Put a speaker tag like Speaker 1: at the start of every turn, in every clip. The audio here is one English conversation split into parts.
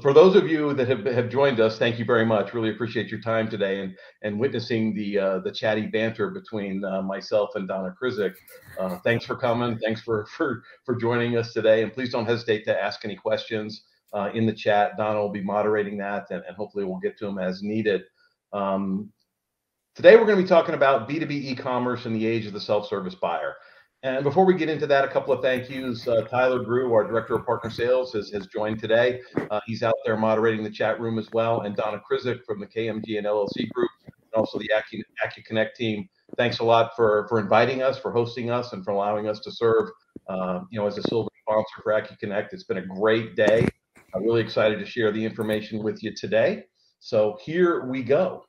Speaker 1: for those of you that have joined us, thank you very much. Really appreciate your time today and witnessing the chatty banter between myself and Donna Krizik. Thanks for coming. Thanks for joining us today. And please don't hesitate to ask any questions in the chat. Donna will be moderating that, and hopefully we'll get to them as needed. Today we're going to be talking about B2B e-commerce in the age of the self-service buyer. And before we get into that, a couple of thank yous. Tyler Grew, our Director of Partner Sales, has joined today. He's out there moderating the chat room as well. And Donna Krizik from the KMG and LLC group, and also the acu-CONNECT team. Thanks a lot for inviting us, for hosting us, and for allowing us to serve as a silver sponsor for acu-CONNECT. It's been a great day. I'm really excited to share the information with you today. So here we go.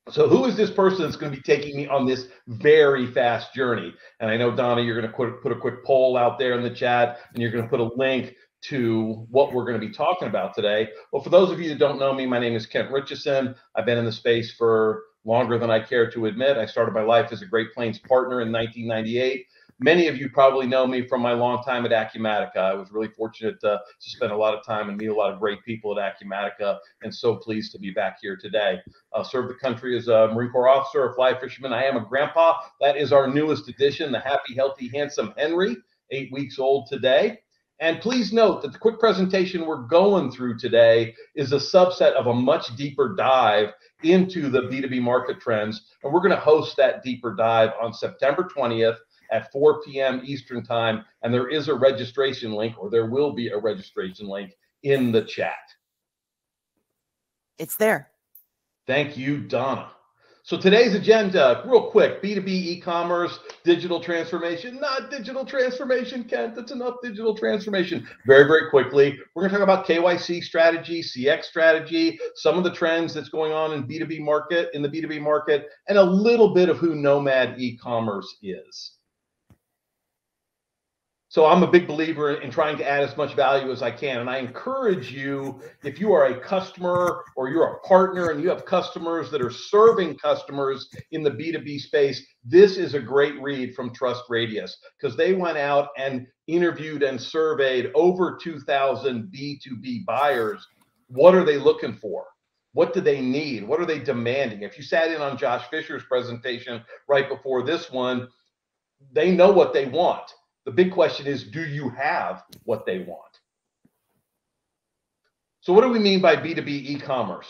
Speaker 1: So who is this person that's going to be taking me on this very fast journey? And I know, Donna, you're going to put a quick poll out there in the chat, and you're going to put a link to what we're going to be talking about today. Well, for those of you that don't know me, my name is Kent Richardson. I've been in the space for longer than I care to admit. I started my life as a Great Plains partner in 1998. Many of you probably know me from my long time at acuMatica. I was really fortunate to spend a lot of time and meet a lot of great people at acuMatica, and so pleased to be back here today. Served the country as a Marine Corps officer, a fly fisherman. I am a grandpa. That is our newest addition, the happy, healthy, handsome Henry, 8 weeks old today. And please note that the quick presentation we're going through today is a subset of a much deeper dive into the B2B market trends, and we're going to host that deeper dive on September 20th. At 4 p.m. Eastern time, and there is a registration link, or there will be a registration link in the chat.
Speaker 2: It's there.
Speaker 1: Thank you, Donna. So today's agenda, real quick: B2B e-commerce, digital transformation. Not digital transformation, Kent. That's enough digital transformation. Very, very quickly, we're going to talk about KYC strategy, CX strategy, some of the trends that's going on in B2B market, in the B2B market, and a little bit of who Nomad e-commerce is. So I'm a big believer in trying to add as much value as I can. And I encourage you, if you are a customer or you're a partner and you have customers that are serving customers in the B2B space, this is a great read from Trust Radius, because they went out and interviewed and surveyed over 2,000 B2B buyers. What are they looking for? What do they need? What are they demanding? If you sat in on Josh Fisher's presentation right before this one, they know what they want. The big question is, do you have what they want? So what do we mean by B2B e-commerce?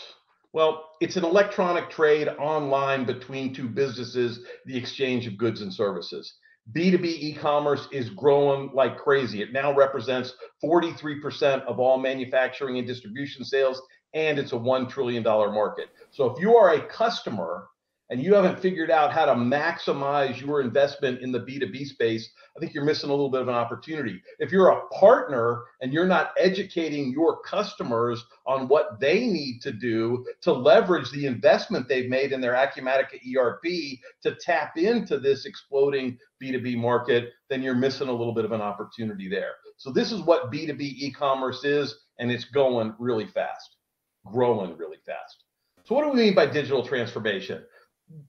Speaker 1: Well, it's an electronic trade online between two businesses, the exchange of goods and services. B2B e-commerce is growing like crazy. It now represents 43% of all manufacturing and distribution sales, and it's a $1 trillion market. So if you are a customer and you haven't figured out how to maximize your investment in the B2B space, I think you're missing a little bit of an opportunity. If you're a partner and you're not educating your customers on what they need to do to leverage the investment they've made in their acuMatica ERP to tap into this exploding B2B market, then you're missing a little bit of an opportunity there. So this is what B2B e-commerce is, and it's going really fast, growing really fast. So what do we mean by digital transformation?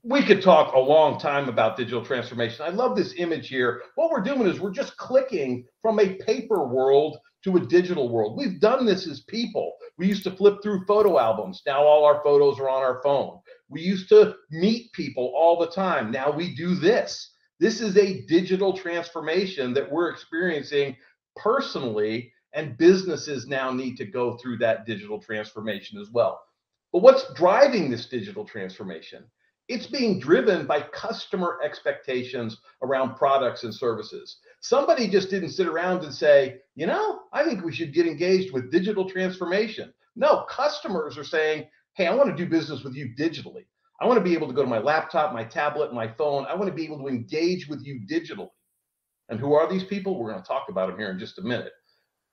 Speaker 1: We could talk a long time about digital transformation. I love this image here. What we're doing is we're just clicking from a paper world to a digital world. We've done this as people. We used to flip through photo albums. Now all our photos are on our phone. We used to meet people all the time. Now we do this. This is a digital transformation that we're experiencing personally, and businesses now need to go through that digital transformation as well. But what's driving this digital transformation? It's being driven by customer expectations around products and services. Somebody just didn't sit around and say, I think we should get engaged with digital transformation. No, customers are saying, hey, I want to do business with you digitally. I want to be able to go to my laptop, my tablet, my phone. I want to be able to engage with you digitally. And who are these people? We're going to talk about them here in just a minute.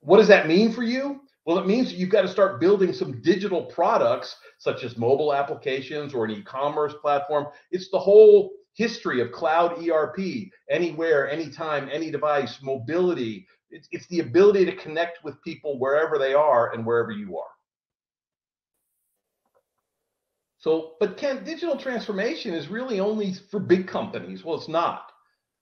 Speaker 1: What does that mean for you? Well, it means that you've got to start building some digital products, such as mobile applications or an e-commerce platform. It's the whole history of cloud ERP, anywhere, anytime, any device, mobility. It's the ability to connect with people wherever they are and wherever you are. So, but Ken, digital transformation is really only for big companies. Well, it's not.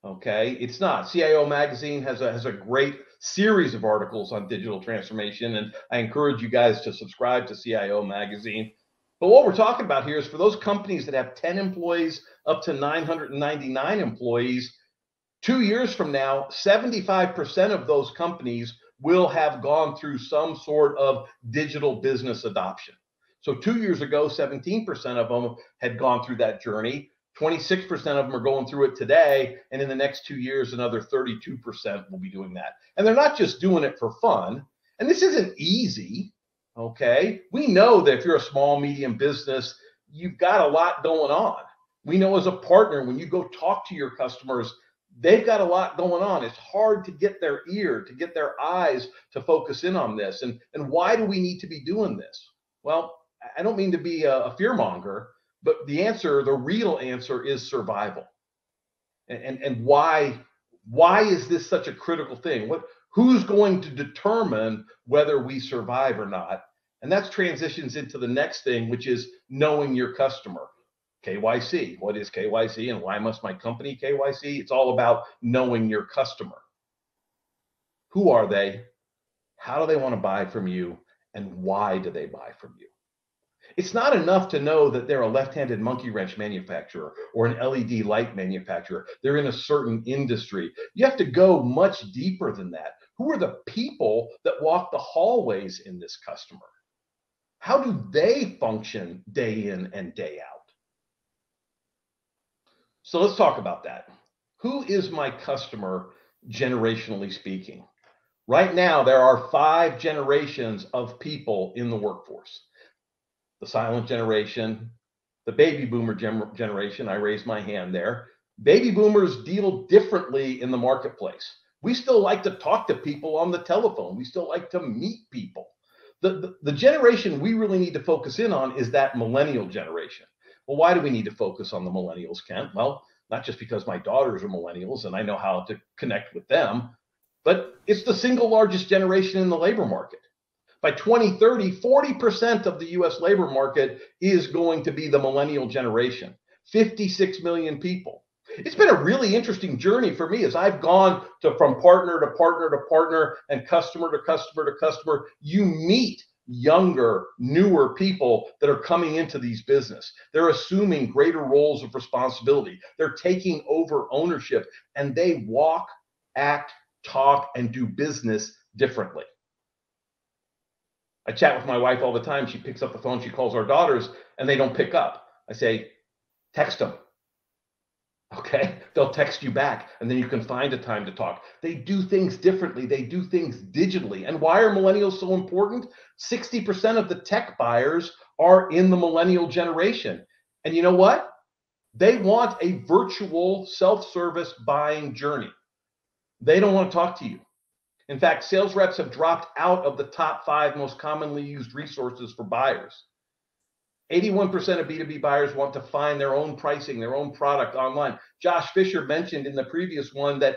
Speaker 1: Okay, it's not. CIO Magazine has a great series of articles on digital transformation, and I encourage you guys to subscribe to CIO Magazine. But what we're talking about here is for those companies that have 10 employees up to 999 employees, 2 years from now, 75% of those companies will have gone through some sort of digital business adoption. So 2 years ago, 17% of them had gone through that journey. 26% of them are going through it today. And in the next 2 years, another 32% will be doing that. And they're not just doing it for fun. And this isn't easy. Okay. We know that if you're a small, medium business, you've got a lot going on. We know as a partner, when you go talk to your customers, they've got a lot going on. It's hard to get their ear, to get their eyes to focus in on this. And why do we need to be doing this? Well, I don't mean to be a fearmonger, but the real answer is survival. And why is this such a critical thing? Who's going to determine whether we survive or not? And that transitions into the next thing, which is knowing your customer. KYC. What is KYC and why must my company KYC? It's all about knowing your customer. Who are they? How do they want to buy from you? And why do they buy from you? It's not enough to know that they're a left-handed monkey wrench manufacturer or an LED light manufacturer. They're in a certain industry. You have to go much deeper than that. Who are the people that walk the hallways in this customer? How do they function day in and day out? So let's talk about that. Who is my customer, generationally speaking? Right now, there are 5 generations of people in the workforce. The silent generation, the baby boomer generation, I raised my hand there. Baby boomers deal differently in the marketplace. We still like to talk to people on the telephone. We still like to meet people. The generation we really need to focus in on is that millennial generation. Well, why do we need to focus on the millennials, Kent? Well, not just because my daughters are millennials and I know how to connect with them, but it's the single largest generation in the labor market. By 2030, 40% of the US labor market is going to be the millennial generation, 56 million people. It's been a really interesting journey for me as I've gone from partner to partner to partner and customer to customer to customer. You meet younger, newer people that are coming into these business. They're assuming greater roles of responsibility. They're taking over ownership and they walk, act, talk, and do business differently. I chat with my wife all the time. She picks up the phone, she calls our daughters, and they don't pick up. I say, text them. Okay, they'll text you back, and then you can find a time to talk. They do things differently. They do things digitally. And why are millennials so important? 60% of the tech buyers are in the millennial generation. And you know what? They want a virtual self-service buying journey. They don't want to talk to you. In fact, sales reps have dropped out of the top 5 most commonly used resources for buyers. 81% of B2B buyers want to find their own pricing, their own product online. Josh Fisher mentioned in the previous one that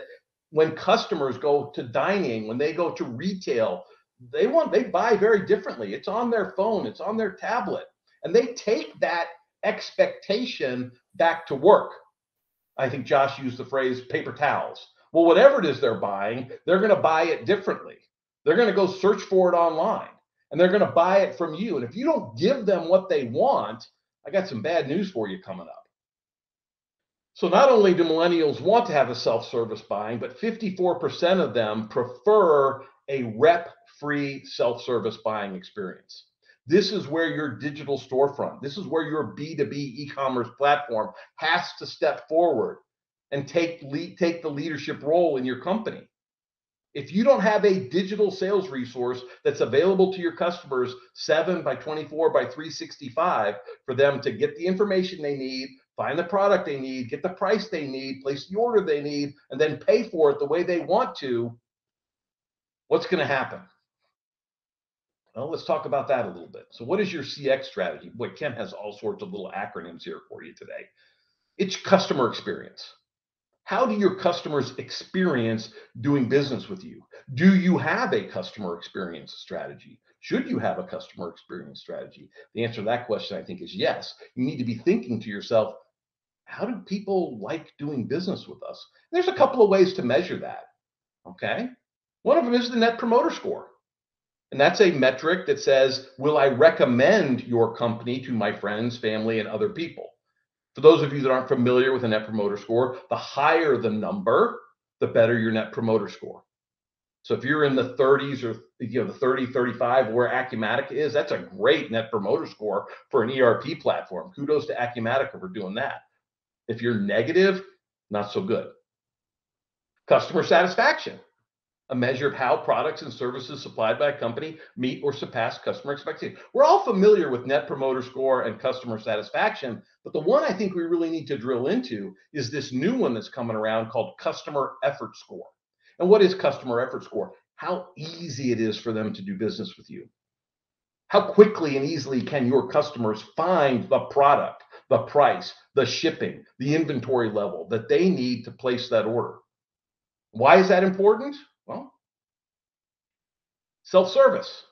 Speaker 1: when customers go to dining, when they go to retail, they buy very differently. It's on their phone, it's on their tablet, and they take that expectation back to work. I think Josh used the phrase paper towels. Well, whatever it is they're buying, they're going to buy it differently. They're going to go search for it online. And they're going to buy it from you. And if you don't give them what they want, I got some bad news for you coming up. So not only do millennials want to have a self-service buying, but 54% of them prefer a rep-free self-service buying experience. This is where your digital storefront, this is where your B2B e-commerce platform has to step forward and take the leadership role in your company. If you don't have a digital sales resource that's available to your customers 7 by 24 by 365 for them to get the information they need, find the product they need, get the price they need, place the order they need, and then pay for it the way they want to, what's going to happen? Well, let's talk about that a little bit. So what is your CX strategy? Boy, Ken has all sorts of little acronyms here for you today. It's customer experience. How do your customers experience doing business with you? Do you have a customer experience strategy? Should you have a customer experience strategy? The answer to that question, I think, is yes. You need to be thinking to yourself, how do people like doing business with us? There's a couple of ways to measure that, okay? One of them is the Net Promoter Score. And that's a metric that says, will I recommend your company to my friends, family, and other people? For those of you that aren't familiar with a Net Promoter Score, the higher the number, the better your Net Promoter Score. So if you're in the 30s or the 30, 35, where acuMatica is, that's a great Net Promoter Score for an ERP platform. Kudos to acuMatica for doing that. If you're negative, not so good. Customer satisfaction, a measure of how products and services supplied by a company meet or surpass customer expectations. We're all familiar with Net Promoter Score and customer satisfaction, but the one I think we really need to drill into is this new one that's coming around called Customer Effort Score. And what is Customer Effort Score? How easy it is for them to do business with you. How quickly and easily can your customers find the product, the price, the shipping, the inventory level that they need to place that order? Why is that important? Well, self-service.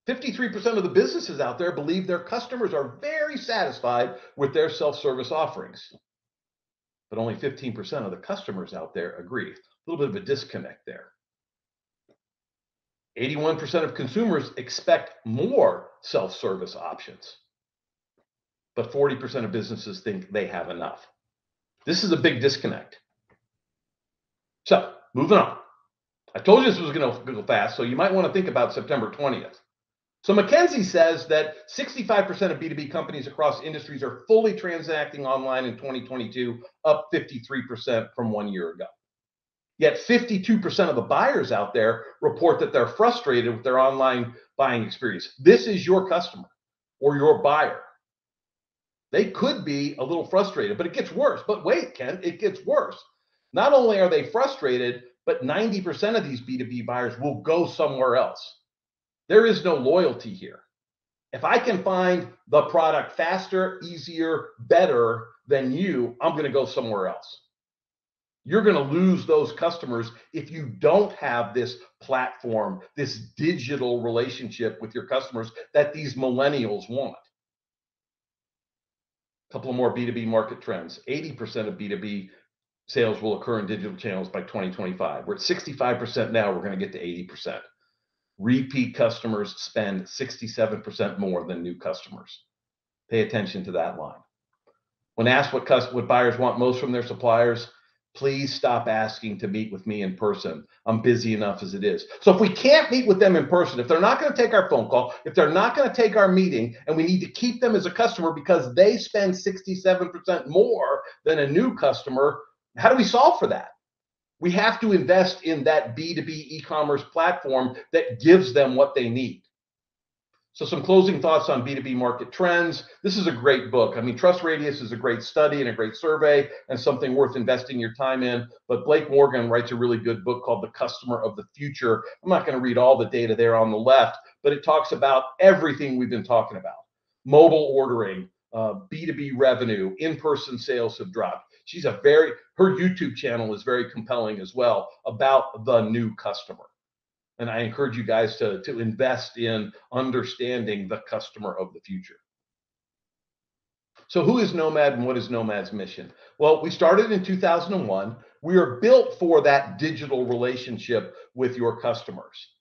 Speaker 1: 53% of the businesses out there believe their customers are very satisfied with their self-service offerings. But only 15% of the customers out there agree. A little bit of a disconnect there. 81% of consumers expect more self-service options. But 40% of businesses think they have enough. This is a big disconnect. So, moving on. I told you this was going to go fast, so you might want to think about September 20th. So McKinsey says that 65% of B2B companies across industries are fully transacting online in 2022, up 53% from 1 year ago. Yet 52% of the buyers out there report that they're frustrated with their online buying experience. This is your customer or your buyer. They could be a little frustrated, but it gets worse. But wait, Ken, it gets worse. Not only are they frustrated, but 90% of these B2B buyers will go somewhere else. There is no loyalty here. If I can find the product faster, easier, better than you, I'm going to go somewhere else. You're going to lose those customers if you don't have this platform, this digital relationship with your customers that these millennials want. A couple of more B2B market trends. 80% of B2B sales will occur in digital channels by 2025. We're at 65% now. We're going to get to 80%. Repeat customers spend 67% more than new customers. Pay attention to that line. When asked what buyers want most from their suppliers, please stop asking to meet with me in person. I'm busy enough as it is. So if we can't meet with them in person, if they're not going to take our phone call, if they're not going to take our meeting, and we need to keep them as a customer because they spend 67% more than a new customer, how do we solve for that? We have to invest in that B2B e-commerce platform that gives them what they need. So some closing thoughts on B2B market trends. This is a great book. I mean, Trust Radius is a great study and a great survey and something worth investing your time in. But Blake Morgan writes a really good book called The Customer of the Future. I'm not going to read all the data there on the left, but it talks about everything we've been talking about. Mobile ordering, B2B revenue, in-person sales have dropped. Her YouTube channel is very compelling as well about the new customer. And I encourage you guys to invest in understanding the customer of the future. So who is Nomad and what is Nomad's mission? Well, we started in 2001. We are built for that digital relationship with your customers.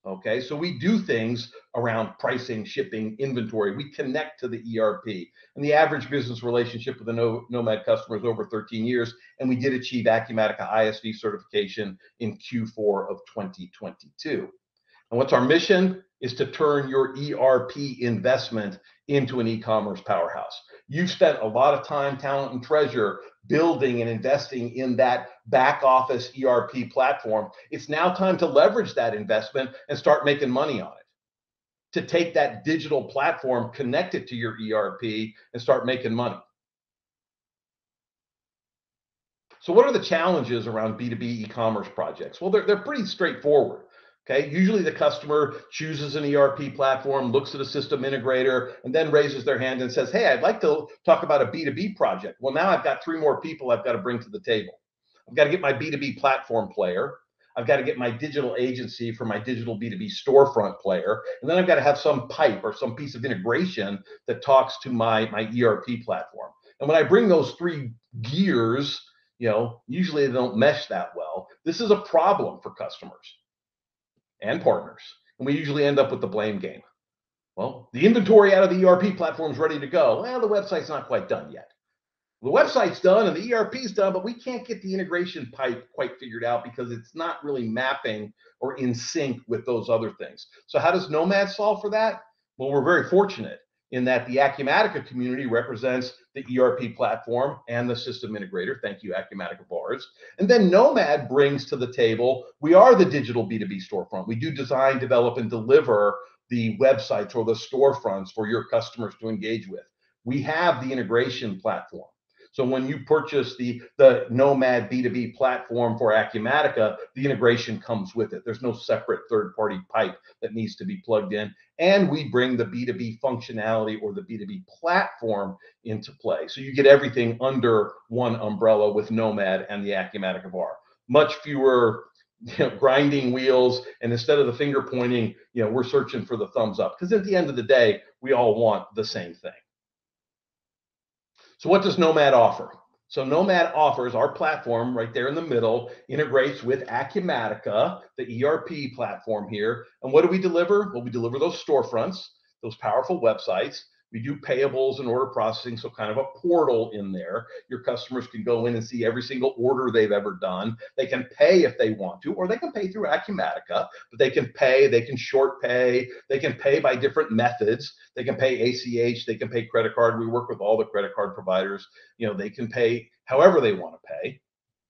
Speaker 1: Okay, so we do things around pricing, shipping, inventory. We connect to the ERP. And the average business relationship with a Nomad customer is over 13 years. And we did achieve acuMatica ISV certification in Q4 of 2022. And what's our mission? Is to turn your ERP investment into an e-commerce powerhouse. You've spent a lot of time, talent, and treasure building and investing in that back office ERP platform. It's now time to leverage that investment and start making money on it. To take that digital platform, connect it to your ERP, and start making money. So what are the challenges around B2B e-commerce projects? Well, they're pretty straightforward. Okay, usually the customer chooses an ERP platform, looks at a system integrator, and then raises their hand and says, hey, I'd like to talk about a B2B project. Well, now I've got 3 more people I've got to bring to the table. I've got to get my B2B platform player. I've got to get my digital agency for my digital B2B storefront player. And then I've got to have some pipe or some piece of integration that talks to my ERP platform. And when I bring those 3 gears, usually they don't mesh that well. This is a problem for customers. and partners. And we usually end up with the blame game. Well, the inventory out of the ERP platform is ready to go. Well, the website's not quite done yet. The website's done and the ERP's done, but we can't get the integration pipe quite figured out because it's not really mapping or in sync with those other things. So how does Nomad solve for that? Well, we're very fortunate in that the acuMatica community represents the ERP platform and the system integrator. Thank you, acuMatica VARs. And then Nomad brings to the table, we are the digital B2B storefront. We do design, develop, and deliver the websites or the storefronts for your customers to engage with. We have the integration platform. So when you purchase the Nomad B2B platform for acuMatica, the integration comes with it. There's no separate third-party pipe that needs to be plugged in. And we bring the B2B functionality or the B2B platform into play. So you get everything under one umbrella with Nomad and the acuMatica VAR. Much fewer grinding wheels, and instead of the finger pointing, we're searching for the thumbs up, because at the end of the day, we all want the same thing. So what does Nomad offer? So Nomad offers our platform right there in the middle, integrates with acuMatica, the ERP platform here. And what do we deliver? Well, we deliver those storefronts, those powerful websites. We do payables and order processing, so kind of a portal in there. Your customers can go in and see every single order they've ever done. They can pay if they want to, or they can pay through acuMatica, but they can pay, they can short pay, they can pay by different methods. They can pay ACH, they can pay credit card. We work with all the credit card providers. They can pay however they want to pay.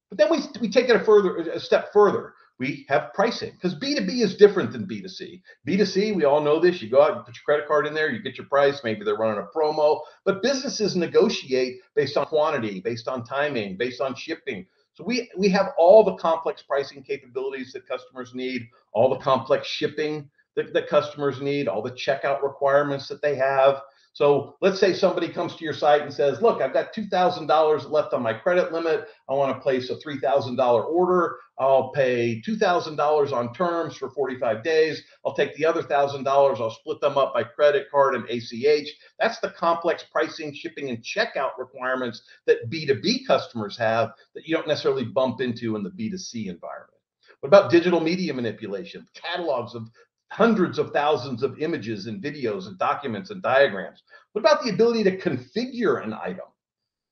Speaker 1: But then we take it a step further. We have pricing, because B2B is different than B2C. B2C, we all know this. You go out, you put your credit card in there, you get your price. Maybe they're running a promo. But businesses negotiate based on quantity, based on timing, based on shipping. So we have all the complex pricing capabilities that customers need, all the complex shipping that customers need, all the checkout requirements that they have. So let's say somebody comes to your site and says, look, I've got $2,000 left on my credit limit. I want to place a $3,000 order. I'll pay $2,000 on terms for 45 days. I'll take the other $1,000. I'll split them up by credit card and ACH. That's the complex pricing, shipping, and checkout requirements that B2B customers have that you don't necessarily bump into in the B2C environment. What about digital media manipulation? Catalogs of hundreds of thousands of images and videos and documents and diagrams. What about the ability to configure an item?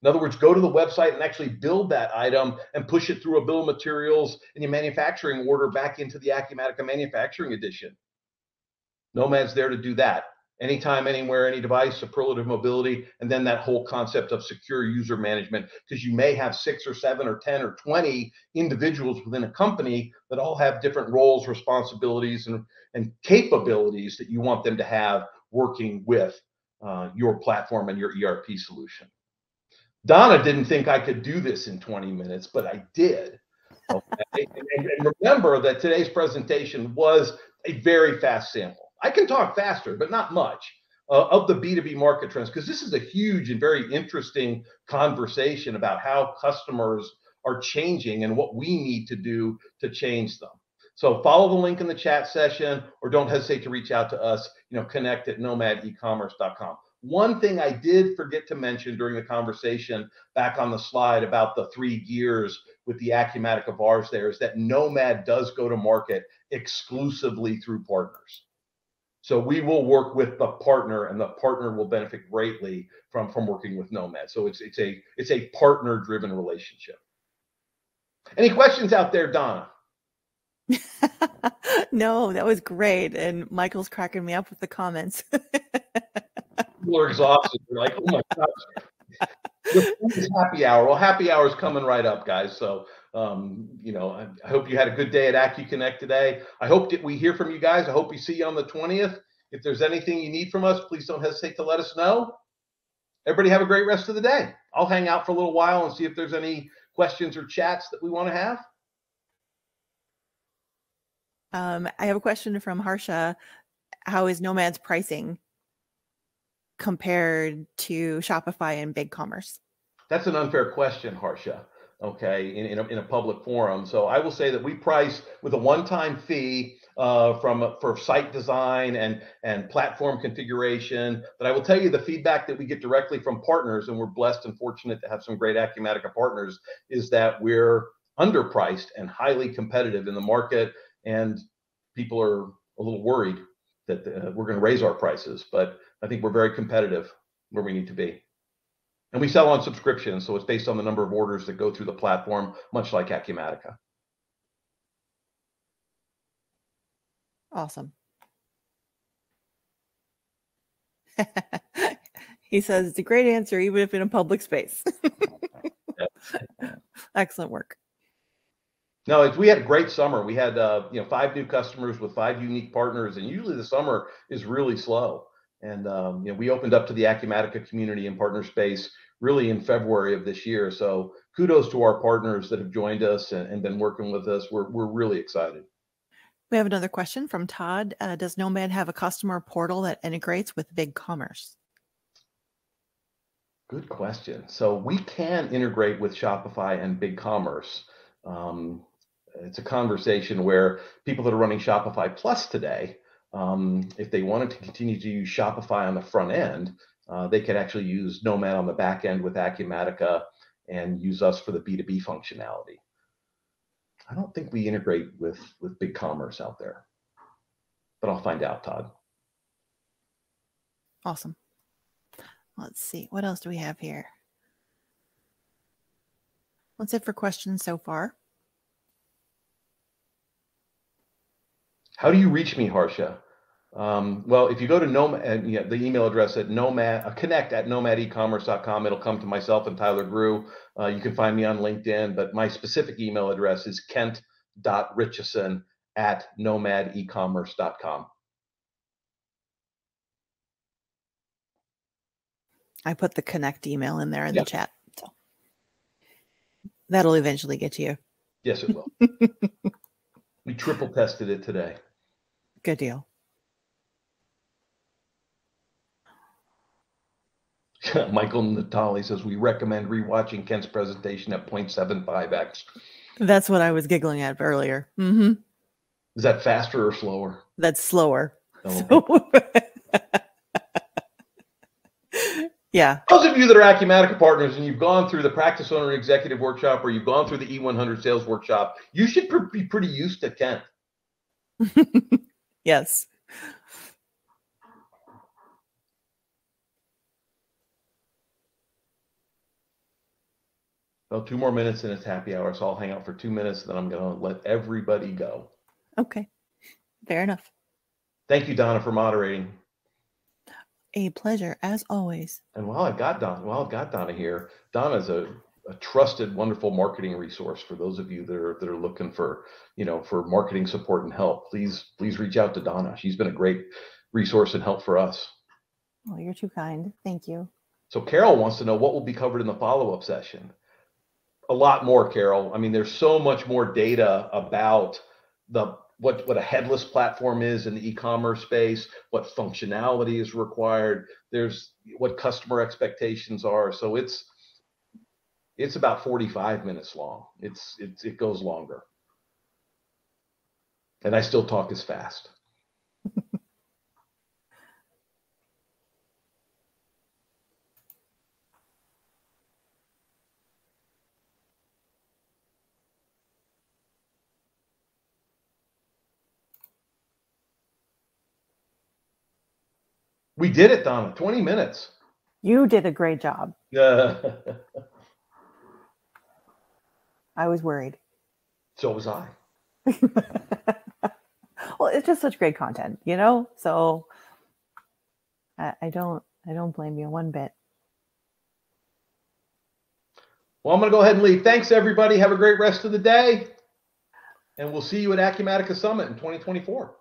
Speaker 1: In other words, go to the website and actually build that item and push it through a bill of materials and your manufacturing order back into the acuMatica Manufacturing Edition. Nomad's there to do that. Anytime, anywhere, any device, superlative mobility, and then that whole concept of secure user management, because you may have 6 or 7 or 10 or 20 individuals within a company that all have different roles, responsibilities, and capabilities that you want them to have working with your platform and your ERP solution. Donna didn't think I could do this in 20 minutes, but I did. Okay? and remember that today's presentation was a very fast sample. I can talk faster, but not much, of the B2B market trends, because this is a huge and very interesting conversation about how customers are changing and what we need to do to change them. So follow the link in the chat session, or don't hesitate to reach out to us, connect at nomadecommerce.com. One thing I did forget to mention during the conversation back on the slide about the 3 gears with the acuMatica VARs there is that Nomad does go to market exclusively through partners. So we will work with the partner, and the partner will benefit greatly from working with Nomad. So it's a partner-driven relationship. Any questions out there, Donna?
Speaker 2: No, that was great. And Michael's cracking me up with the comments.
Speaker 1: People are exhausted. They're like, oh my gosh. It's happy hour. Well, happy hour is coming right up, guys. So, I hope you had a good day at acuCONNECT today. I hope that we hear from you guys. I hope we see you on the 20th. If there's anything you need from us, please don't hesitate to let us know. Everybody have a great rest of the day. I'll hang out for a little while and see if there's any questions or chats that we want to have.
Speaker 2: I have a question from Harsha. How is Nomad's pricing compared to Shopify and BigCommerce?
Speaker 1: That's an unfair question, Harsha. Okay, in a public forum. So I will say that we price with a one-time fee for site design and platform configuration. But I will tell you the feedback that we get directly from partners, and we're blessed and fortunate to have some great acuMatica partners, is that we're underpriced and highly competitive in the market. And people are a little worried that we're going to raise our prices, but I think we're very competitive where we need to be. And we sell on subscription, so it's based on the number of orders that go through the platform, much like acumatica.
Speaker 2: Awesome. He says it's a great answer, even if in a public space. Excellent work.
Speaker 1: No, we had a great summer. We had 5 new customers with 5 unique partners, and usually the summer is really slow. And we opened up to the acumatica community and partner space really in February of this year. So kudos to our partners that have joined us and been working with us. We're really excited.
Speaker 2: We have another question from Todd. Does Nomad have a customer portal that integrates with BigCommerce?
Speaker 1: Good question. So we can integrate with Shopify and BigCommerce. It's a conversation where people that are running Shopify Plus today, if they wanted to continue to use Shopify on the front end, they could actually use Nomad on the back end with acumatica and use us for the B2B functionality. I don't think we integrate with BigCommerce out there, but I'll find out, Todd.
Speaker 2: Awesome. Let's see. What else do we have here? That's it for questions so far.
Speaker 1: How do you reach me, Harsha? Well, if you go to Nomad, the email address at connect@nomadecommerce.com, it'll come to myself and Tyler Grew. You can find me on LinkedIn, but my specific email address is kent.richardson@nomadecommerce.com.
Speaker 2: I put the Connect email in there in the chat. So that'll eventually get to you.
Speaker 1: Yes, it will. We triple tested it today.
Speaker 2: Good deal.
Speaker 1: Michael Natali says we recommend rewatching Kent's presentation at 0.75x.
Speaker 2: That's what I was giggling at earlier. Mm-hmm.
Speaker 1: Is that faster or slower?
Speaker 2: That's slower.
Speaker 1: Oh,
Speaker 2: okay. Yeah.
Speaker 1: Those of you that are Acumatica partners and you've gone through the Practice Owner Executive Workshop or you've gone through the E100 Sales Workshop, you should be pretty used to Kent.
Speaker 2: Yes.
Speaker 1: Well, 2 more minutes and it's happy hour, so I'll hang out for 2 minutes, then I'm going to let everybody go.
Speaker 2: Okay. Fair enough.
Speaker 1: Thank you, Donna, for moderating.
Speaker 2: A pleasure, as always.
Speaker 1: And while I've got Donna here, Donna's a trusted, wonderful marketing resource for those of you that are looking for, for marketing support and help. Please reach out to Donna. She's been a great resource and help for us.
Speaker 2: Oh, you're too kind. Thank you.
Speaker 1: So Carol wants to know what will be covered in the follow-up session. A lot more, Carol. I mean, there's so much more data about what a headless platform is in the e-commerce space, what functionality is required. There's what customer expectations are. So it's about 45 minutes long. It goes longer. And I still talk as fast. We did it, Donna. 20 minutes.
Speaker 2: You did a great job. I was worried.
Speaker 1: So was I.
Speaker 2: Well, it's just such great content, so I don't blame you one bit.
Speaker 1: Well, I'm going to go ahead and leave. Thanks, everybody. Have a great rest of the day. And we'll see you at Acumatica Summit in 2024.